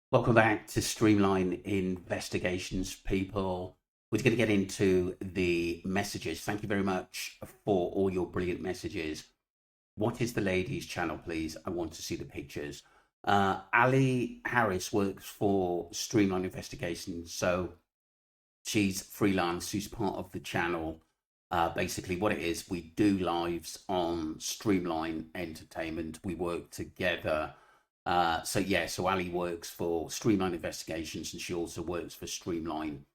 Welcome back to Streamline Investigations, people. We're going to get into the messages. Thank you very much for all your brilliant messages. What is the ladies' channel, please? I want to see the pictures. Ali Harris works for Streamline Investigations, so she's freelance. She's part of the channel. Basically, what it is, we do lives on Streamline Entertainment. We work together. So Ali works for Streamline Investigations, and she also works for Streamline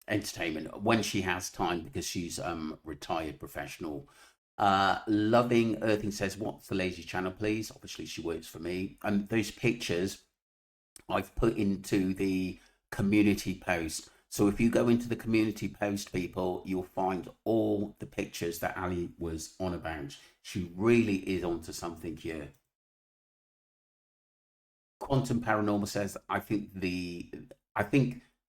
Entertainment when she has time because she's retired professional. Loving Earthing says, "What's the lazy channel, please?" Obviously, she works for me, and those pictures I've put into the community post. So if you go into the community post, people, you'll find all the pictures that Ali was on about. She really is onto something here. Quantum Paranormal says, I think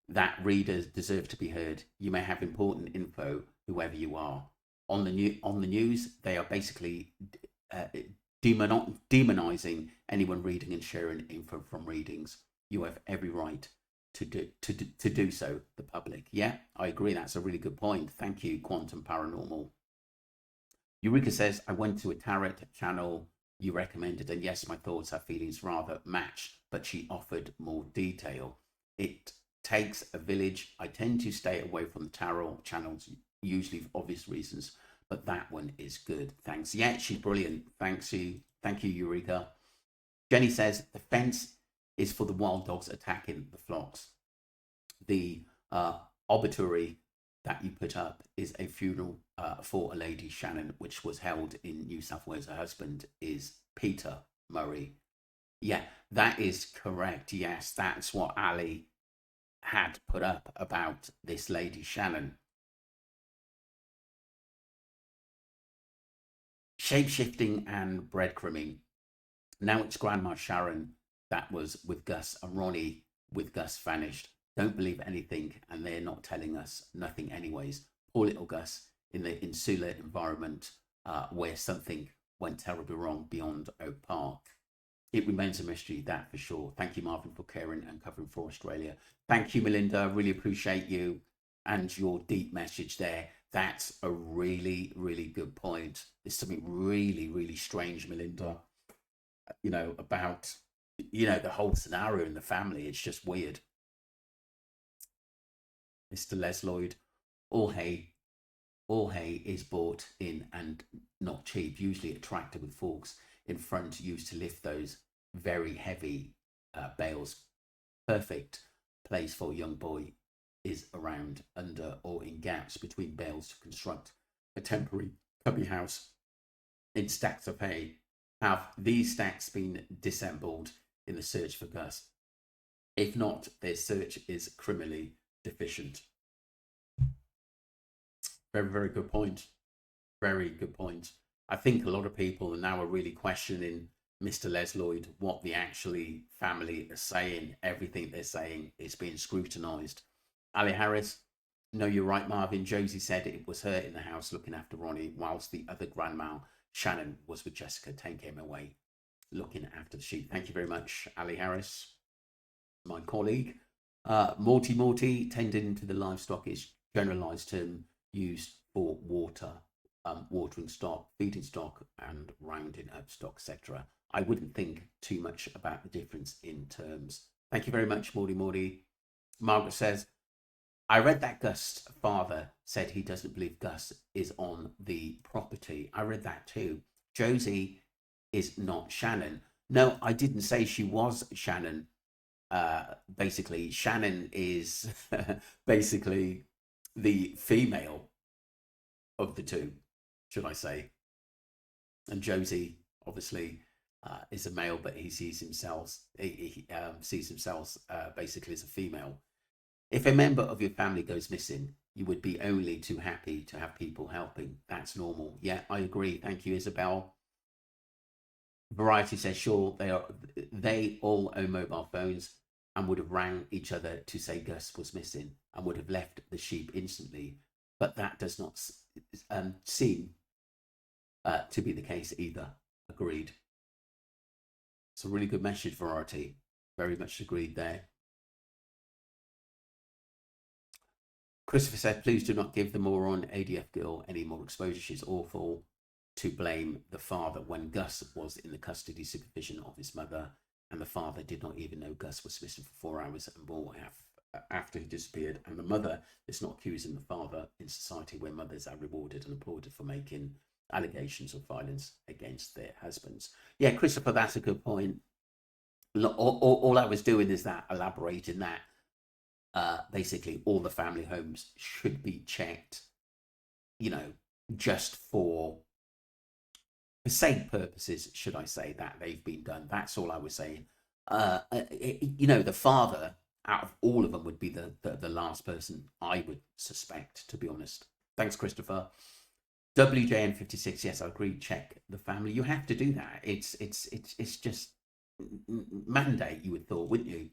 that readers deserve to be heard. You may have important info, whoever you are. On the news, they are basically uh, demonizing anyone reading and sharing info from readings. You have every right to do so, the public. Yeah, I agree. That's a really good point. Thank you, Quantum Paranormal. Eureka says, I went to a tarot channel you recommended, and yes, my thoughts and feelings rather match, but she offered more detail. It takes a village. I tend to stay away from the tarot channels, usually for obvious reasons, but that one is good. Thanks. Yeah, she's brilliant. Thanks you. Thank you, Eureka. Jenny says, the fence is for the wild dogs attacking the flocks. The obituary that you put up is a funeral for a lady, Shannon, which was held in New South Wales. Her husband is Peter Murray. Yeah, that is correct. Yes, that's what Ali had put up about this lady, Shannon. Shape-shifting and breadcrumbing. Now it's Grandma Sharon that was with Gus, and Ronnie with Gus vanished. Don't believe anything, and they're not telling us nothing, anyways. Poor little Gus in the insular environment where something went terribly wrong beyond Oak Park. It remains a mystery, that for sure. Thank you, Marvin, for caring and covering for Australia. Thank you, Melinda. Really appreciate you and your deep message there. That's a really, really good point. There's something really, really strange, Melinda, about the whole scenario in the family. It's just weird. Mr. Les Lloyd, all hay, all hay is bought in and not cheap, usually a tractor with forks in front used to lift those very heavy bales. Perfect place for a young boy is around, under, or in gaps between bales to construct a temporary cubby house in stacks of hay. Have these stacks been disassembled in the search for Gus? If not, their search is criminally deficient. Very, very good point. Very good point. I think a lot of people now are really questioning Mr. Les Lloyd, what the actually family are saying. Everything they're saying is being scrutinised. Ali Harris, no, you're right, Marvin. Josie said it was her in the house looking after Ronnie, whilst the other grandma, Shannon, was with Jessica 10 km away looking after the sheep. Thank you very much, Ali Harris, my colleague. Morty, tending to the livestock is generalised term used for watering stock, feeding stock, and rounding up stock, etc. I wouldn't think too much about the difference in terms. Thank you very much, Morty. Margaret says, I read that Gus' father said he doesn't believe Gus is on the property. I read that too. Josie is not Shannon. No, I didn't say she was Shannon. Basically, Shannon is basically the female of the two, should I say. And Josie, obviously, is a male, but he sees himself basically as a female. If a member of your family goes missing, you would be only too happy to have people helping. That's normal. Yeah, I agree. Thank you, Isabel. Variety says, sure, they all own mobile phones and would have rang each other to say Gus was missing and would have left the sheep instantly. But that does not seem to be the case either. Agreed. It's a really good message, Variety. Very much agreed there. Christopher said, please do not give the moron ADF girl any more exposure. She's awful. To blame the father when Gus was in the custody supervision of his mother, and the father did not even know Gus was missing for 4 hours and more after he disappeared. And the mother is not accusing the father in society where mothers are rewarded and applauded for making allegations of violence against their husbands. Yeah, Christopher, that's a good point. All I was doing is that elaborating that basically all the family homes should be checked, just for safe purposes, should I say, that they've been done. That's all I was saying. The father out of all of them would be the last person I would suspect, to be honest. Thanks, Christopher. WJN56, yes, I agree. Check the family. You have to do that. It's just mandate, you would thought, wouldn't you?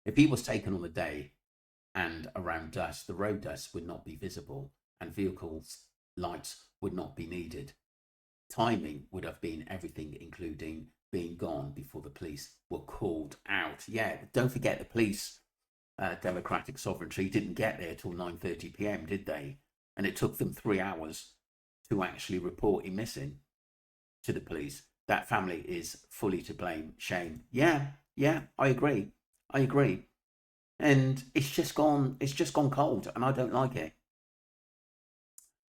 If he was taken on the day and around dusk, the road dust would not be visible and vehicles lights would not be needed. Timing would have been everything, including being gone before the police were called out. Yeah, don't forget the police, democratic sovereignty, didn't get there till 9:30 p.m, did they? And it took them 3 hours to actually report him missing to the police. That family is fully to blame. Shame. Yeah, I agree. And it's just gone cold, and I don't like it.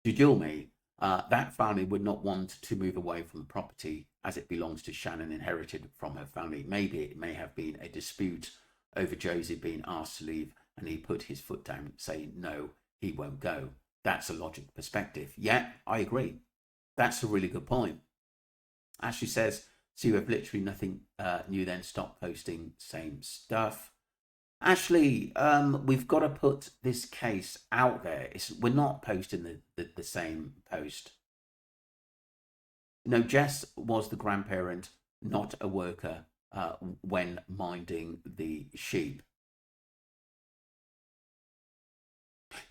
Jujulmi, that family would not want to move away from the property as it belongs to Shannon, inherited from her family. Maybe it may have been a dispute over Josie being asked to leave, and he put his foot down, saying no, he won't go. That's a logical perspective. Yeah, I agree. That's a really good point. Ashley says, so you have literally nothing new then, stop posting same stuff. Ashley, we've got to put this case out there. We're not posting the same post. No, Jess was the grandparent, not a worker, when minding the sheep.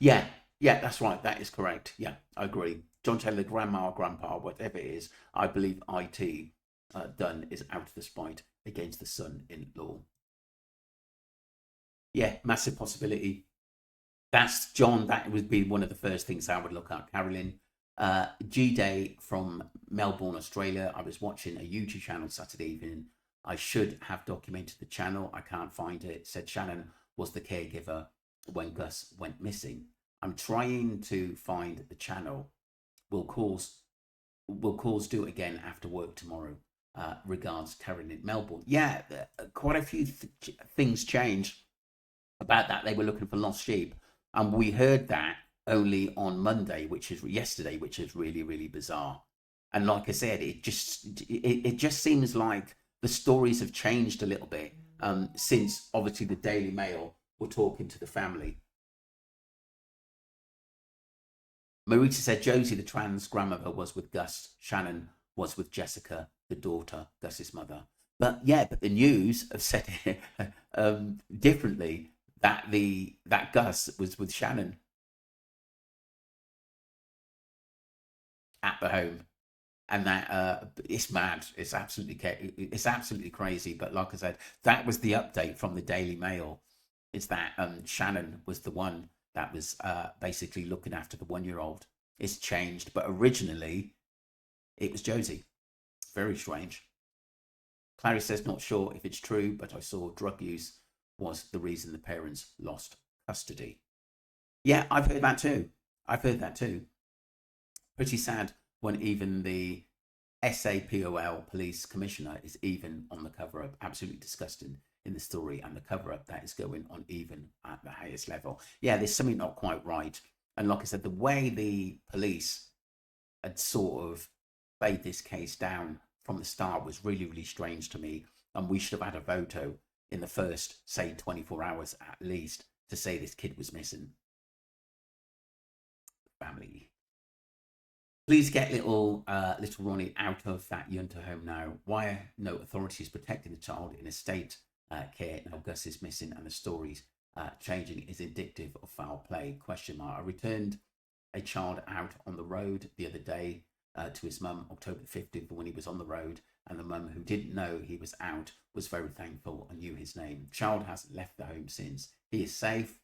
Yeah, that's right. That is correct. Yeah, I agree. John Taylor, grandma or grandpa, whatever it is, I believe IT done is out of the spite against the son-in-law. Yeah, massive possibility. That's John. That would be one of the first things I would look at. Carolyn, G-Day from Melbourne, Australia. I was watching a YouTube channel Saturday evening. I should have documented the channel. I can't find it. Said Shannon was the caregiver when Gus went missing. I'm trying to find the channel. We'll calls do it again after work tomorrow. Regards, Karen in Melbourne. Yeah, quite a few things changed about that. They were looking for lost sheep, and we heard that only on Monday, which is yesterday, which is really, really bizarre. And like I said, it just seems like the stories have changed a little bit since obviously the Daily Mail were talking to the family. Marita said Josie, the trans grandmother, was with Gus. Shannon was with Jessica, the daughter, Gus's mother. But the news have said differently, that Gus was with Shannon at the home, and that it's mad. It's absolutely crazy. But like I said, that was the update from the Daily Mail. Is that Shannon was the one that was basically looking after the 1-year-old. It's changed, but originally it was Josie. Very strange. Clary says, not sure if it's true, but I saw drug use was the reason the parents lost custody. Yeah, I've heard that too. Pretty sad when even the SAPOL police commissioner is even on the cover up. Absolutely disgusting in the story, and the cover up that is going on even at the highest level. Yeah, there's something not quite right. And like I said, the way the police had sort of laid this case down from the start was really, really strange to me. And we should have had a photo in the first, say, 24 hours at least to say this kid was missing. Family. Please get little Ronnie out of that Junta home now. Why are no authorities protecting the child in a state care? Now Gus is missing and the stories changing is indicative of foul play? ? I returned a child out on the road the other day to his mum, October 15th, when he was on the road, and the mum, who didn't know he was out, was very thankful and knew his name. Child hasn't left the home since. He is safe.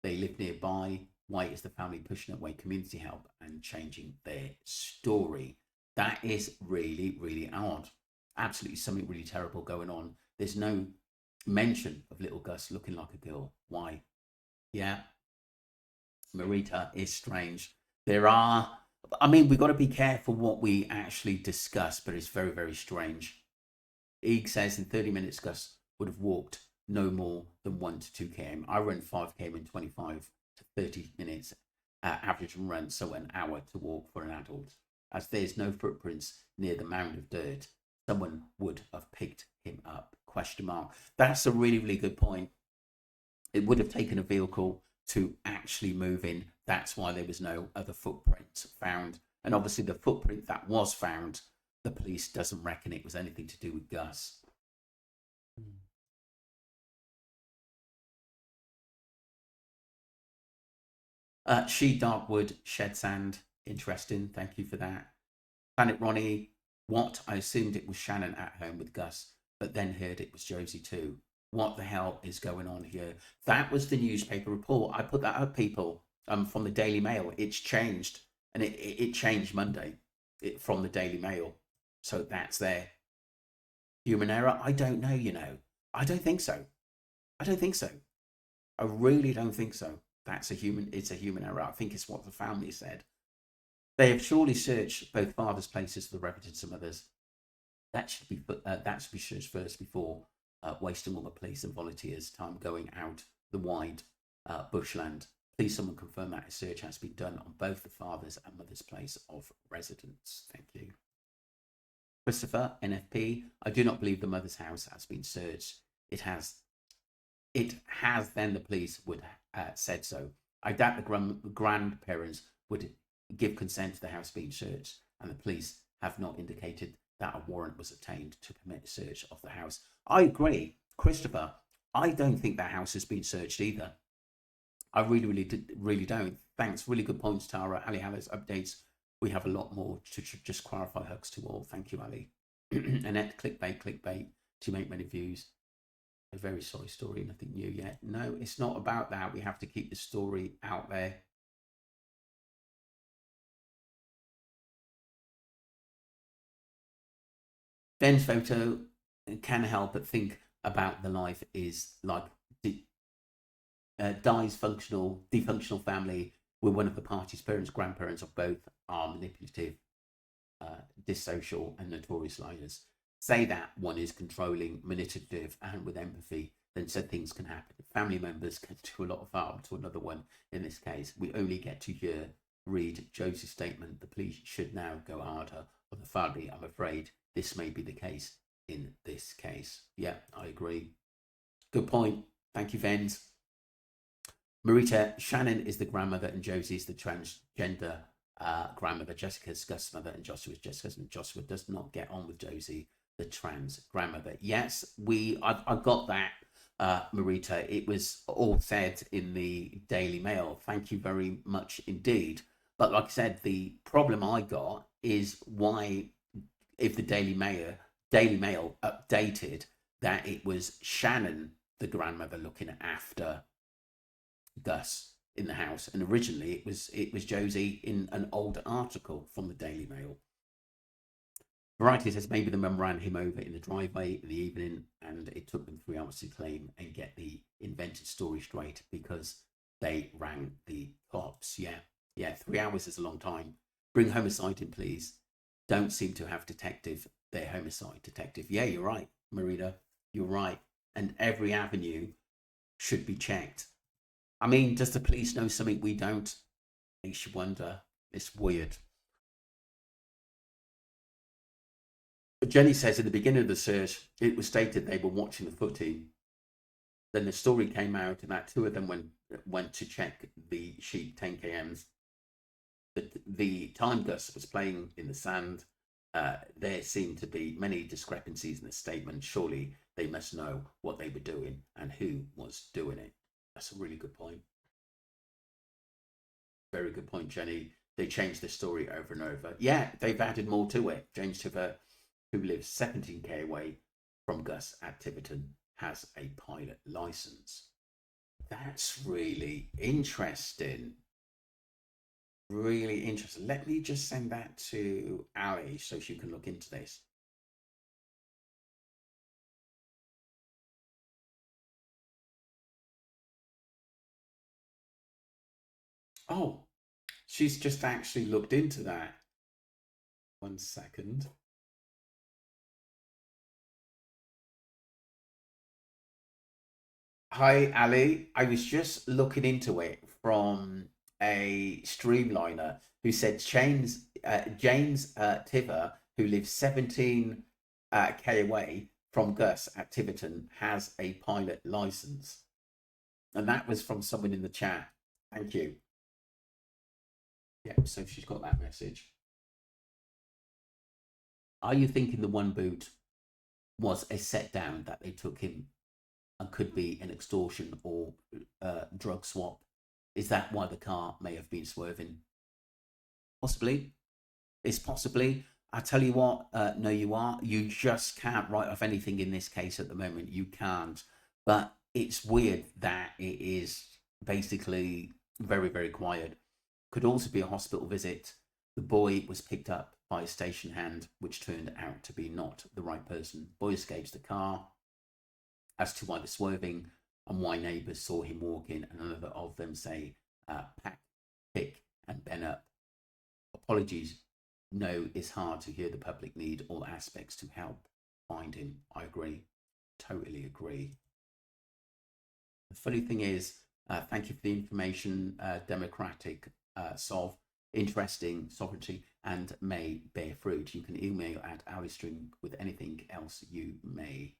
They live nearby. Why is the family pushing away community help and changing their story? That is really, really odd. Absolutely something really terrible going on. There's no mention of little Gus looking like a girl. Why? Yeah, Marita is strange. There are, I mean, we've got to be careful what we actually discuss, but it's very, very strange. Eeg says in 30 minutes, Gus would have walked no more than 1 to 2 km. I run 5 km in 25 to 30 minutes average run, so an hour to walk for an adult. As there's no footprints near the mound of dirt, someone would have picked him up. Question mark. That's a really, really good point. It would have taken a vehicle to actually move in. That's why there was no other footprints found. And obviously the footprint that was found, the police doesn't reckon it was anything to do with Gus. She Darkwood Shed Sand. Interesting. Thank you for that. Planet Ronnie. What? I assumed it was Shannon at home with Gus, but then heard it was Josie too. What the hell is going on here? That was the newspaper report. I put that up, people, from the Daily Mail. It's changed, and it changed Monday from the Daily Mail. So that's there. Human error? I don't know, you know. I don't think so. I don't think so. I really don't think so. It's a human error. I think it's what the family said. They have surely searched both fathers' places for the residents and mothers. That should be searched first before wasting all the police and volunteers' time going out the wide bushland. Please, someone confirm that a search has been done on both the father's and mother's place of residence. Thank you. Christopher, NFP. I do not believe the mother's house has been searched. It has. Then the police would said so. I doubt the grandparents would give consent to the house being searched, and the police have not indicated that a warrant was obtained to permit a search of the house. I agree, Christopher. I don't think that house has been searched either. I really don't. Thanks. Really good points, Tara. Ali Hallis updates. We have a lot more to just clarify. Hugs to all. Thank you, Ali. Annette, clickbait to make many views. A very sorry story, nothing new yet. No, it's not about that. We have to keep the story out there. Ben's photo can help but think about the life is like Di's dysfunctional family where one of the party's parents, grandparents, or both are manipulative, dissocial, and notorious liars. Say that one is controlling, manipulative, and with empathy, then said things can happen. Family members can do a lot of harm to another one. In this case, we only get to read Josie's statement. The police should now go harder on the family. I'm afraid this may be the case in this case. Yeah, I agree. Good point. Thank you, Vens. Marita, Shannon is the grandmother and Josie is the transgender grandmother. Jessica's Gus' mother and Joshua's Jessica's, and Joshua does not get on with Josie, the trans grandmother. Yes, I got that, Marita. It was all said in the Daily Mail. Thank you very much indeed. But like I said, the problem I got is why, if the Daily Mail updated that it was Shannon, the grandmother, looking after Gus in the house, and originally it was Josie in an old article from the Daily Mail. Variety says maybe the mum ran him over in the driveway in the evening, and it took them 3 hours to claim and get the invented story straight because they rang the cops. Yeah, 3 hours is a long time. Bring homicide in, please. Don't seem to have their homicide detective. Yeah, you're right, Marita. You're right. And every avenue should be checked. I mean, does the police know something we don't? Makes you wonder. It's weird. But Jenny says in the beginning of the search, it was stated they were watching the footy. Then the story came out and that 2 of them went to check the sheep 10 kms. The time Gus was playing in the sand, there seemed to be many discrepancies in the statement. Surely they must know what they were doing and who was doing it. That's a really good point. Very good point, Jenny. They changed the story over and over. Yeah, they've added more to it. James Tiver, who lives 17k away from Gus at Tiverton, has a pilot license. That's really interesting. Really interesting. Let me just send that to Ali so she can look into this. Oh, she's just actually looked into that. 1 second. Hi, Ali. I was just looking into it from a streamliner who said James Tiver, who lives 17 k away from Gus at Tiverton, has a pilot license, and that was from someone in the chat. Thank you. Yeah, so she's got that message. Are you thinking the one boot was a set down that they took him and could be an extortion or drug swap? Is that why the car may have been swerving? Possibly. It's possibly. I tell you what, no, you are. You just can't write off anything in this case at the moment. You can't. But it's weird that it is basically very, very quiet. Could also be a hospital visit. The boy was picked up by a station hand, which turned out to be not the right person. Boy escapes the car. As to why the swerving and why neighbours saw him walking, and another of them say, pack, pick, and ben up. Apologies. No, it's hard to hear the public need all aspects to help find him. I agree. Totally agree. The funny thing is, thank you for the information, democratic solve, interesting sovereignty, and may bear fruit. You can email at AliString with anything else you may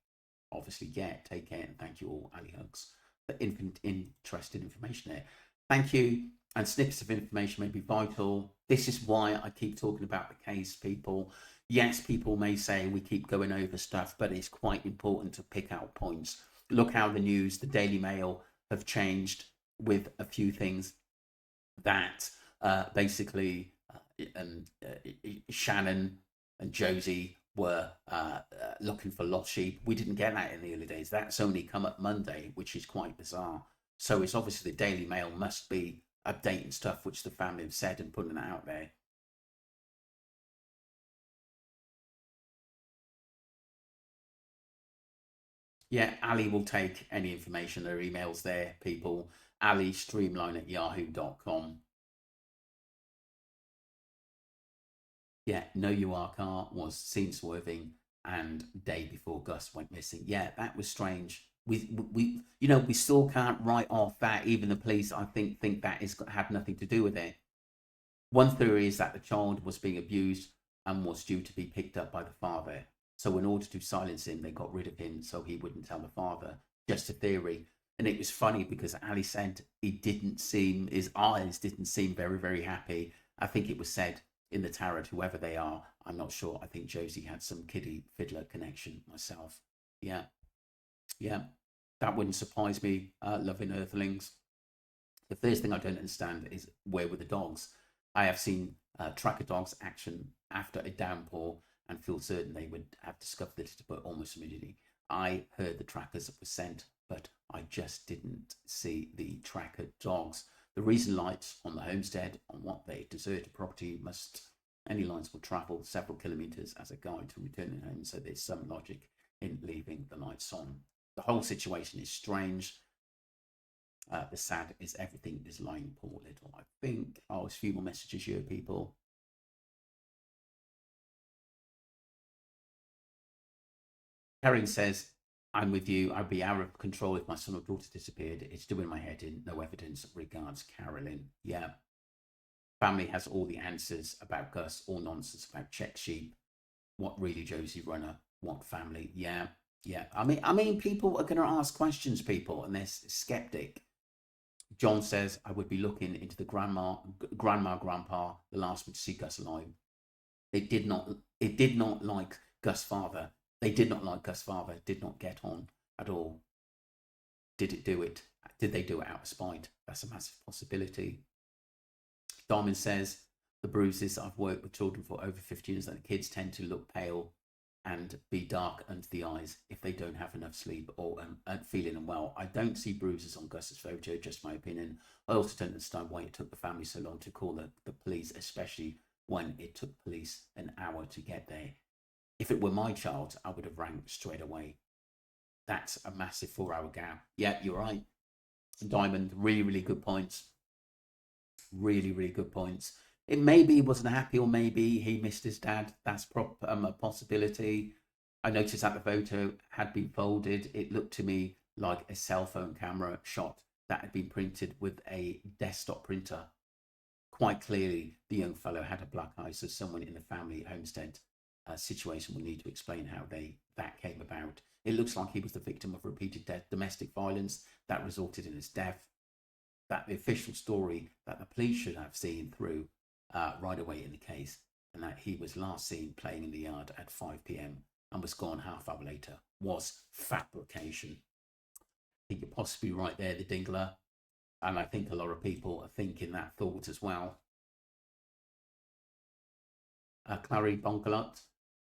obviously get. Take care and thank you all, Ali Hugs, for interesting information there. Thank you. And snippets of information may be vital. This is why I keep talking about the case, people. Yes, people may say we keep going over stuff, but it's quite important to pick out points. Look how the news, the Daily Mail have changed with a few things that basically Shannon and Josie were looking for lost sheep. We didn't get that in the early days. That's only come up Monday, which is quite bizarre. So it's obviously the Daily Mail must be updating stuff which the family have said and putting it out there. Yeah, Ali will take any information. There are emails there, people. Ali streamline at yahoo.com. Yeah, No You Are car was seen swerving and day before Gus went missing. Yeah, that was strange. We still can't write off that. Even the police, I think that is had nothing to do with it. One theory is that the child was being abused and was due to be picked up by the father. So, in order to silence him, they got rid of him so he wouldn't tell the father. Just a theory. And it was funny because Ali said his eyes didn't seem very, very happy. I think it was said in the tarot, whoever they are, I'm not sure. I think Josie had some kiddie fiddler connection myself. Yeah, yeah. That wouldn't surprise me, loving Earthlings. The first thing I don't understand is where were the dogs? I have seen tracker dogs action after a downpour and feel certain they would have discovered the litter but almost immediately. I heard the trackers were sent, but I just didn't see the tracker dogs. The reason lights on the homestead on what they deserted property must any lines will travel several kilometres as a guide to returning home, so there's some logic in leaving the lights on. The whole situation is strange. The sad is everything is lying poor little. I think. Oh, there's a few more messages here, people. Karen says, I'm with you. I'd be out of control if my son or daughter disappeared. It's doing my head in. No evidence. Regards, Carolyn. Yeah. Family has all the answers about Gus, all nonsense about check sheep. What really Josie Runner? What family? Yeah. Yeah. I mean, people are going to ask questions, people, and they're skeptic. John says, I would be looking into the grandma, grandpa, the last one to see Gus alive. It did not like Gus' father. They did not like Gus' father, did not get on at all. Did it do it? Did they do it out of spite? That's a massive possibility. Diamond says, the bruises, I've worked with children for over 15 years, and the kids tend to look pale and be dark under the eyes if they don't have enough sleep or feeling unwell. I don't see bruises on Gus's photo, just my opinion. I also don't understand why it took the family so long to call the police, especially when it took police an hour to get there. If it were my child, I would have rang straight away. That's a massive 4-hour gap. Yeah, you're right. Diamond, really, really good points. Really, really good points. It maybe he wasn't happy, or maybe he missed his dad. That's a possibility. I noticed that the photo had been folded. It looked to me like a cell phone camera shot that had been printed with a desktop printer. Quite clearly, the young fellow had a black eye, so someone in the family homestead situation will need to explain how that came about. It looks like he was the victim of repeated domestic violence that resulted in his death. That the official story that the police should have seen through right away in the case, and that he was last seen playing in the yard at 5 p.m. and was gone half hour later, was fabrication. I think you're possibly right there, the Dingler. And I think a lot of people are thinking that thought as well. Clary Bonkalot,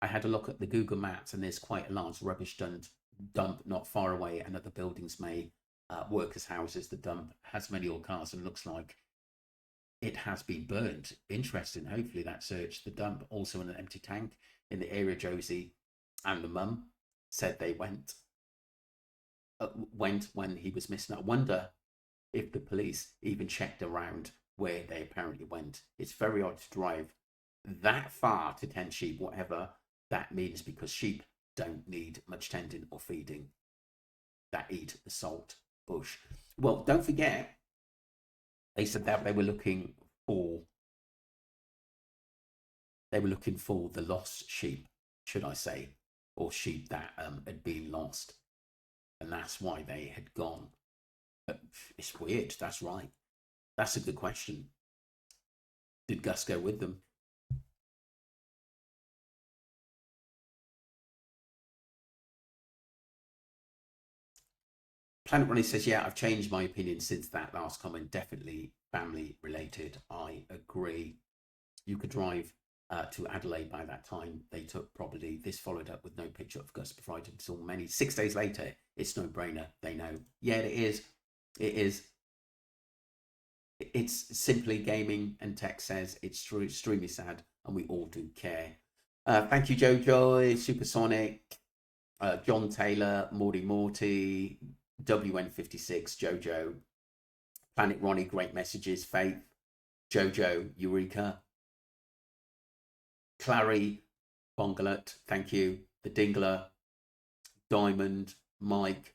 I had a look at the Google Maps and there's quite a large rubbish dump not far away, and other buildings may workers' houses. The dump has many old cars and looks like it has been burned. Interesting. Hopefully that searched the dump. Also in an empty tank in the area. Josie and the mum said they went when he was missing. I wonder if the police even checked around where they apparently went. It's very odd to drive that far to tend sheep, whatever that means, because sheep don't need much tending or feeding. That eat the salt bush. Well, don't forget, they said that they were looking for the lost sheep, should I say, or sheep that had been lost, and that's why they had gone. It's weird. That's right. That's a good question. Did Gus go with them? Planet Running says, yeah, I've changed my opinion since that last comment. Definitely family related. I agree. You could drive to Adelaide by that time. They took probably, this followed up with no picture of Gus provided until 6 days later. It's no brainer. They know. Yeah, it is. It is. It's Simply Gaming and Tech says it's extremely sad, and we all do care. Thank you, Jojo, Supersonic, John Taylor, Morty, WN56, Jojo, Planet Ronnie, great messages, Faith, Jojo, Eureka, Clary, Bongalut, thank you, the Dingler, Diamond, Mike,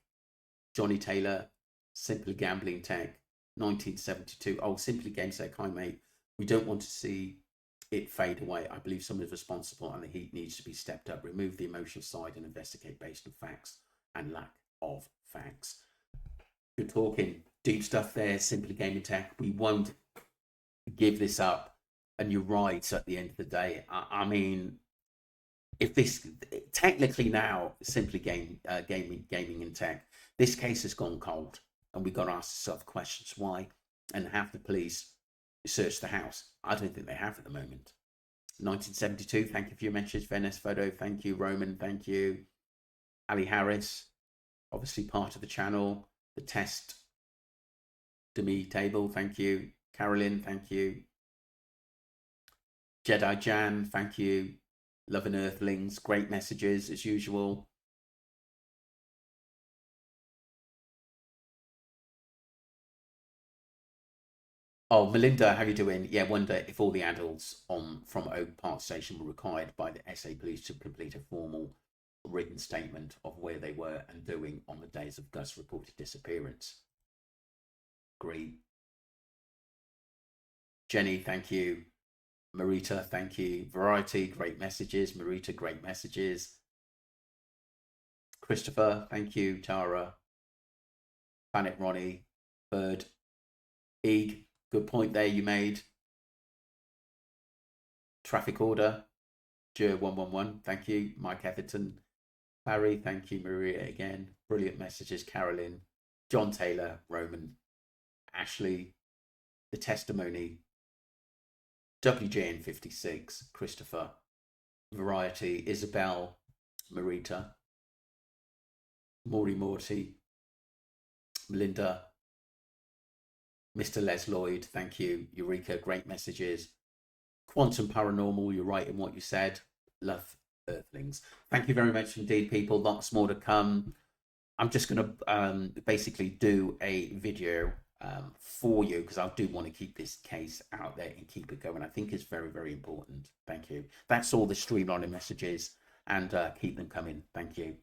Johnny Taylor, Simply Gambling Tech, 1972. Oh, Simply Games Tech, hi mate. We don't want to see it fade away. I believe someone is responsible and the heat needs to be stepped up. Remove the emotional side and investigate based on facts and lack of facts. Good talking. Deep stuff there, Simply Gaming Tech. We won't give this up. And you're right, at the end of the day. I mean, if this technically now, Simply Gaming and Tech, this case has gone cold, and we've got to ask ourselves questions why, and have the police searched the house? I don't think they have at the moment. 1972, thank you for your message. Venice Photo, thank you. Roman, thank you. Ali Harris, obviously part of the channel. The Test Demi Table, thank you. Carolyn, thank you. Jedi Jan, thank you. Love and Earthlings, great messages as usual. Oh, Melinda, how are you doing? Yeah, wonder if all the adults from Oak Park Station were required by the SA Police to complete a formal written statement of where they were and doing on the days of Gus' reported disappearance. Agree. Jenny, thank you. Marita, thank you. Variety, great messages. Marita, great messages. Christopher, thank you. Tara, Planet Ronnie, Bird, Eeg, good point there you made. Traffic order, Jer 111, thank you. Mike Everton, Barry, thank you. Maria again, brilliant messages. Carolyn, John Taylor, Roman, Ashley, the testimony, WJN56, Christopher, Variety, Isabel, Marita, Morty, Melinda, Mr. Les Lloyd, thank you. Eureka, great messages. Quantum Paranormal, you're right in what you said. Love Earthlings. Thank you very much indeed, people. Lots more to come. I'm just going to basically do a video for you because I do want to keep this case out there and keep it going. I think it's very, very important. Thank you. That's all the streamlining messages, and keep them coming. Thank you.